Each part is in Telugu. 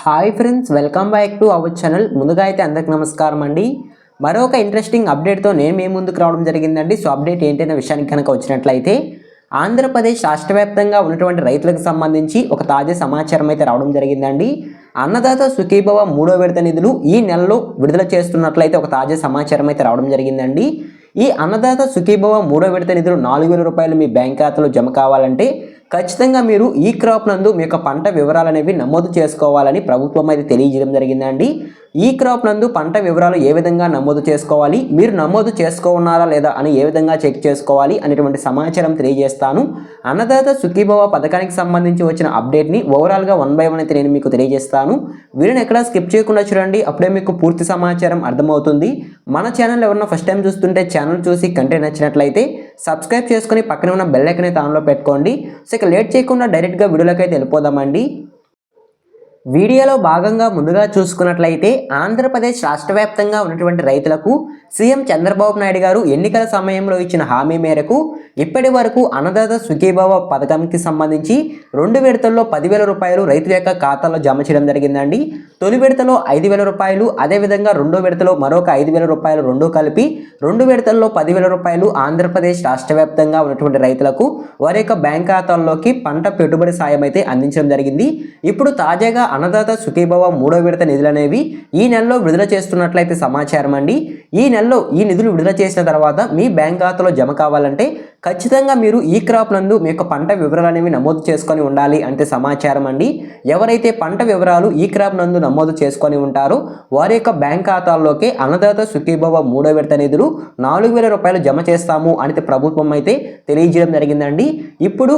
Hi friends, welcome back to our channel. ముందుగా అయితే అందరికి నమస్కారం అండి. మరొక ఇంట్రెస్టింగ్ అప్డేట్తో నేను మీ ముందుకు రావడం జరిగిందండి. సో అప్డేట్ ఏంటనే విషయానికి కనుక వచ్చినట్లయితే ఆంధ్రప్రదేశ్ రాష్ట్ర వ్యాప్తంగా ఉన్నటువంటి రైతులకు సంబంధించి ఒక తాజా సమాచారం అయితే రావడం జరిగిందండి. అన్నదాత సుఖీభవ 3వ విడత నిధులు ఈ నెలలో విడుదల చేస్తున్నట్లయితే ఒక తాజా సమాచారం అయితే రావడం జరిగిందండి. ఈ అన్నదాత సుఖీభవ 3వ విడత నిధులు 4,000 రూపాయలు మీ బ్యాంక్ ఖాతాలో జమ కావాలంటే ఖచ్చితంగా మీరు ఈ క్రాప్ నందు మీ యొక్క పంట వివరాలు అనేవి నమోదు చేసుకోవాలని ప్రభుత్వం అయితే తెలియజేయడం జరిగిందండి. ఈ క్రాప్ నందు పంట వివరాలు ఏ విధంగా నమోదు చేసుకోవాలి, మీరు నమోదు చేసుకోన్నారా లేదా అని ఏ విధంగా చెక్ చేసుకోవాలి అనేటువంటి సమాచారం తెలియజేస్తాను. అన్నదాత సుఖీభవ పథకానికి సంబంధించి వచ్చిన అప్డేట్ని ఓవరాల్గా 1 by 1 అయితే నేను మీకు తెలియజేస్తాను. వీడియోని ఎక్కడా స్కిప్ చేయకుండా చూడండి, అప్పుడే మీకు పూర్తి సమాచారం అర్థమవుతుంది. మన ఛానల్ ఎవరన్నా ఫస్ట్ టైం చూస్తుంటే ఛానల్ చూసి కంటెంట్ నచ్చినట్లయితే సబ్స్క్రైబ్ చేసుకొని పక్కన ఉన్న బెల్ ఐకాన్ అయితే ఆన్లో పెట్టుకోండి. సో ఇక లేట్ చేయకుండా డైరెక్ట్గా వీడియోలోకి అయితే వెళ్ళిపోదామండి. వీడియోలో భాగంగా ముందుగా చూసుకున్నట్లయితే ఆంధ్రప్రదేశ్ రాష్ట్ర వ్యాప్తంగా ఉన్నటువంటి రైతులకు సీఎం చంద్రబాబు నాయుడు గారు ఎన్నికల సమయంలో ఇచ్చిన హామీ మేరకు ఇప్పటి వరకు అన్నదాత సుఖీభవ పథకానికి సంబంధించి 2 విడతల్లో 10,000 రూపాయలు రైతుల యొక్క ఖాతాలో జమ చేయడం జరిగిందండి. తొలి విడతలో 5,000 రూపాయలు, అదేవిధంగా రెండో విడతలో మరొక 5,000 రూపాయలు, రెండు కలిపి 2 విడతల్లో 10,000 రూపాయలు ఆంధ్రప్రదేశ్ రాష్ట్ర వ్యాప్తంగా ఉన్నటువంటి రైతులకు వారి యొక్క బ్యాంక్ ఖాతాల్లోకి పంట పెట్టుబడి సాయం అయితే అందించడం జరిగింది. ఇప్పుడు తాజాగా అన్నదాత సుఖీభవ 3వ విడత నిధులు అనేవి ఈ నెలలో విడుదల చేస్తున్నట్లయితే సమాచారం అండి. ఈ నెలలో ఈ నిధులు విడుదల చేసిన తర్వాత మీ బ్యాంక్ ఖాతాలో జమ కావాలంటే ఖచ్చితంగా మీరు ఈ క్రాప్ నందు మీ యొక్క పంట వివరాలు అనేవి నమోదు చేసుకొని ఉండాలి అంటే సమాచారం అండి. ఎవరైతే పంట వివరాలు ఈ క్రాప్ నందు నమోదు చేసుకొని ఉంటారో వారి యొక్క బ్యాంక్ ఖాతాల్లోకి అన్నదాత సుఖీభవ 3వ విడత నిధులు 4,000 రూపాయలు జమ చేస్తాము అని ప్రభుత్వం అయితే తెలియజేయడం జరిగిందండి. ఇప్పుడు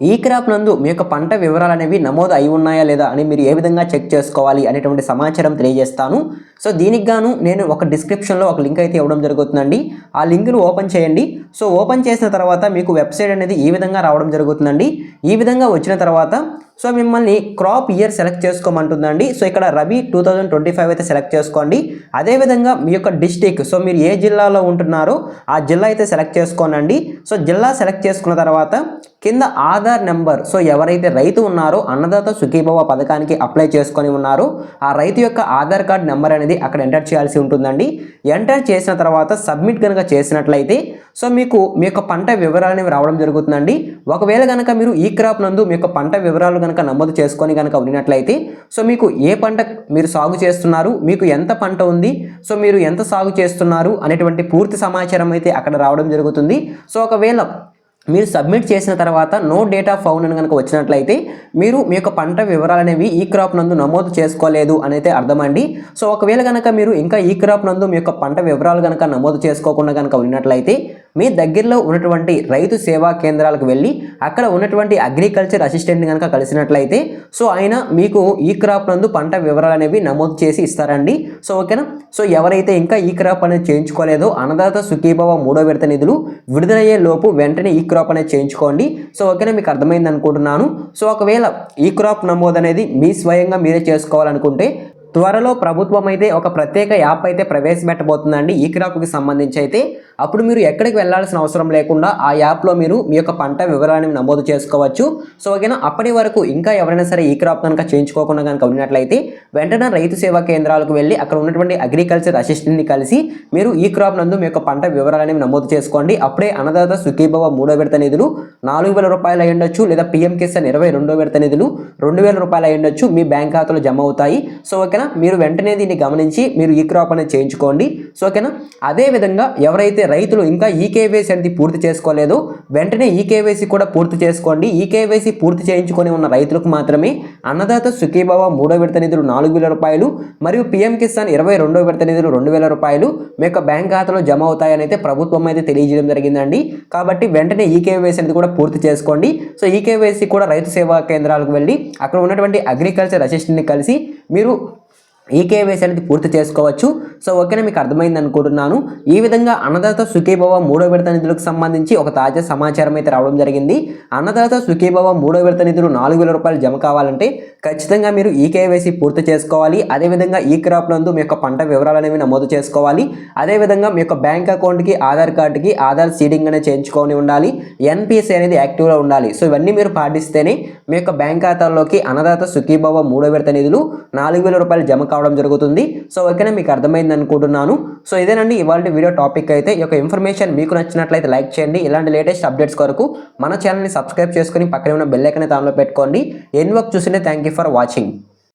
ఈ క్రాప్ నందు మీ యొక్క పంట వివరాలు అనేవి నమోదు అయి ఉన్నాయా లేదా అని మీరు ఏ విధంగా చెక్ చేసుకోవాలి అనేటువంటి సమాచారం తెలియజేస్తాను. సో దీనికి గాను నేను ఒక డిస్క్రిప్షన్లో ఒక లింక్ అయితే ఇవ్వడం జరుగుతుందండి. ఆ లింక్ను ఓపెన్ చేయండి. సో ఓపెన్ చేసిన తర్వాత మీకు వెబ్సైట్ అనేది ఈ విధంగా రావడం జరుగుతుందండి. ఈ విధంగా వచ్చిన తర్వాత సో మిమ్మల్ని క్రాప్ ఇయర్ సెలెక్ట్ చేసుకోమంటుందండి. సో ఇక్కడ రబీ 2025 అయితే సెలెక్ట్ చేసుకోండి. అదేవిధంగా మీ యొక్క డిస్టిక్, సో మీరు ఏ జిల్లాలో ఉంటున్నారో ఆ జిల్లా అయితే సెలెక్ట్ చేసుకోనండి. సో జిల్లా సెలెక్ట్ చేసుకున్న తర్వాత కింద ఆధార్ నెంబర్, సో ఎవరైతే రైతు ఉన్నారో అన్నదాత సుఖీభవ పథకానికి అప్లై చేసుకొని ఉన్నారో ఆ రైతు యొక్క ఆధార్ కార్డ్ నెంబర్ అనేది అక్కడ ఎంటర్ చేయాల్సి ఉంటుందండి. ఎంటర్ చేసిన తర్వాత సబ్మిట్ కనుక చేసినట్లయితే సో మీకు మీ యొక్క పంట వివరాలు అనేవి రావడం జరుగుతుందండి. ఒకవేళ కనుక మీరు ఈ క్రాప్ నందు మీ యొక్క పంట వివరాలు కనుక నమోదు చేసుకొని కనుక ఉన్నట్లయితే సో మీకు ఏ పంట మీరు సాగు చేస్తున్నారు, మీకు ఎంత పంట ఉంది, సో మీరు ఎంత సాగు చేస్తున్నారు అనేటువంటి పూర్తి సమాచారం అయితే అక్కడ రావడం జరుగుతుంది. సో ఒకవేళ మీరు సబ్మిట్ చేసిన తర్వాత నో డేటా ఫౌండ్ అని కనుక వచ్చినట్లయితే మీరు మీ యొక్క పంట వివరాలు అనేవి ఈ క్రాప్ నందు నమోదు చేసుకోలేదు అనైతే అర్థమండి. సో ఒకవేళ కనుక మీరు ఇంకా ఈ క్రాప్ నందు మీ యొక్క పంట వివరాలు కనుక నమోదు చేసుకోకుండా కనుక ఉన్నట్లయితే మీ దగ్గరలో ఉన్నటువంటి రైతు సేవా కేంద్రాలకు వెళ్ళి అక్కడ ఉన్నటువంటి అగ్రికల్చర్ అసిస్టెంట్ని కనుక కలిసినట్లయితే సో ఆయన మీకు ఈ క్రాప్ నందు పంట వివరాలు అనేవి నమోదు చేసి ఇస్తారండి. సో ఓకేనా. సో ఎవరైతే ఇంకా ఈ క్రాప్ అనేది చేయించుకోలేదో అన్నదాత సుఖీభవ 3వ విడత నిధులు విడుదలయ్యే లోపు వెంటనే ఈ క్రాప్ అనేది చేయించుకోండి. సో ఓకేనా, మీకు అర్థమైంది అనుకుంటున్నాను. సో ఒకవేళ ఈ క్రాప్ నమోదు అనేది మీ స్వయంగా మీరే చేసుకోవాలనుకుంటే త్వరలో ప్రభుత్వం అయితే ఒక ప్రత్యేక యాప్ అయితే ప్రవేశపెట్టబోతుందండి ఈ క్రాప్కి సంబంధించి అయితే. అప్పుడు మీరు ఎక్కడికి వెళ్ళాల్సిన అవసరం లేకుండా ఆ యాప్లో మీరు మీ యొక్క పంట వివరాలను నమోదు చేసుకోవచ్చు. సో ఓకేనా, అప్పటి వరకు ఇంకా ఎవరైనా సరే ఈ క్రాప్ కనుక చేయించుకోకుండా కనుక ఉన్నట్లయితే వెంటనే రైతు సేవా కేంద్రాలకు వెళ్ళి అక్కడ ఉన్నటువంటి అగ్రికల్చర్ అసిస్టెంట్ని కలిసి మీరు ఈ క్రాప్ నందు మీ యొక్క పంట వివరాలని నమోదు చేసుకోండి. అప్పుడే అన్నదాత సుఖీభవ 3వ విడత నిధులు 4,000 రూపాయలు అయి ఉండొచ్చు, లేదా పిఎం కిసాన్ 22వ విడత నిధులు 2,000 రూపాయలు అయి ఉండొచ్చు, మీ బ్యాంక్ ఖాతాలో జమ అవుతాయి. సో ఓకేనా, మీరు వెంటనే దీన్ని గమనించి మీరు ఈ క్రాప్ అనేది చేయించుకోండి. సో ఓకేనా. అదేవిధంగా ఎవరైతే రైతులు ఇంకా ఈకేవైసీ అనేది పూర్తి చేసుకోలేదో వెంటనే ఈకేవైసీ కూడా పూర్తి చేసుకోండి. ఈకేవైసీ పూర్తి చేయించుకొని ఉన్న రైతులకు మాత్రమే అన్నదాత సుఖీభవ 3వ విడత నిధులు 4,000 రూపాయలు మరియు పిఎం కిసాన్ 22వ విడత నిధులు 2,000 రూపాయలు మీ యొక్క బ్యాంక్ ఖాతాలో జమ అవుతాయని అయితే ప్రభుత్వం అయితే తెలియజేయడం జరిగిందండి. కాబట్టి వెంటనే ఈకేవైసీ అనేది కూడా పూర్తి చేసుకోండి. సో ఈకేవైసీ కూడా రైతు సేవా కేంద్రాలకు వెళ్ళి అక్కడ ఉన్నటువంటి అగ్రికల్చర్ అసిస్టెంట్ని కలిసి మీరు ఈ కేవైసీ అనేది పూర్తి చేసుకోవచ్చు. సో ఓకేనా, మీకు అర్థమైంది అనుకుంటున్నాను. ఈ విధంగా అన్నదాత సుఖీభవ 3వ విడత నిధులకు సంబంధించి ఒక తాజా సమాచారం అయితే రావడం జరిగింది. అన్నదాత సుఖీభవ 3వ విడత నిధులు 4,000 రూపాయలు జమ కావాలంటే ఖచ్చితంగా మీరు ఈ కేవైసీ పూర్తి చేసుకోవాలి. అదేవిధంగా ఈ క్రాప్ నందు మీ యొక్క పంట వివరాలు అనేవి నమోదు చేసుకోవాలి. అదేవిధంగా మీ యొక్క బ్యాంక్ అకౌంట్కి ఆధార్ కార్డుకి ఆధార్ సీడింగ్ అనేది చేయించుకొని ఉండాలి. ఎన్పిఎస్సి అనేది యాక్టివ్గా ఉండాలి. సో ఇవన్నీ మీరు పాటిస్తేనే మీ యొక్క బ్యాంక్ ఖాతాల్లోకి అన్నదాత సుఖీభవ 3వ విడత నిధులు 4,000 రూపాయలు జమ కావడం జరుగుతుంది. సో ఓకేనా, మీకు అర్థమైంది అనుకుంటున్నాను. సో ఇదేనండి ఇవాళ వీడియో టాపిక్ అయితే. ఈ యొక్క ఇన్ఫర్మేషన్ మీకు నచ్చినట్లయితే లైక్ చేయండి. ఇలాంటి లేటెస్ట్ అప్డేట్స్ కొరకు మన ఛానల్ని సబ్స్క్రైబ్ చేసుకొని పక్కనే ఉన్న బెల్ ఐకాన్ ఆన్లో పెట్టుకోండి. ఎన్ని వరకు చూసినా థ్యాంక్ యూ ఫర్ వాచింగ్.